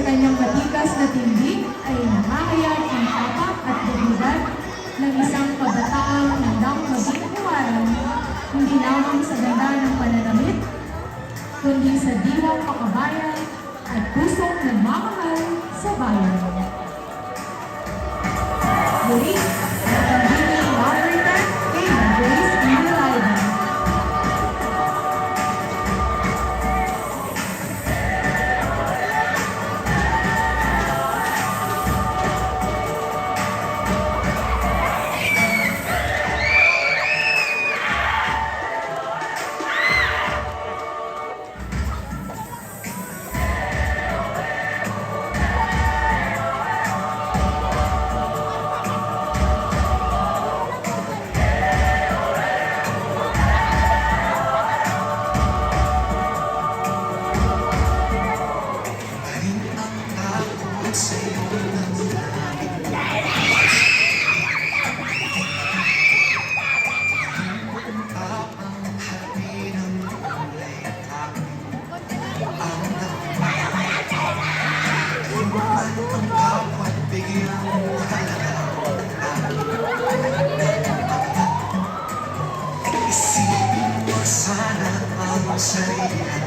kanyang matigas na tindig ay nakakayag ang tapak at dignidad ng isang kabataang handang maging huwaran, hindi lamang sa ganda ng pananamit, kundi sa diwang pakabayan at pusong nagmamahal sa bayan. Muli, natanggini moderator kay Grace Inilaida. Sana ang sarili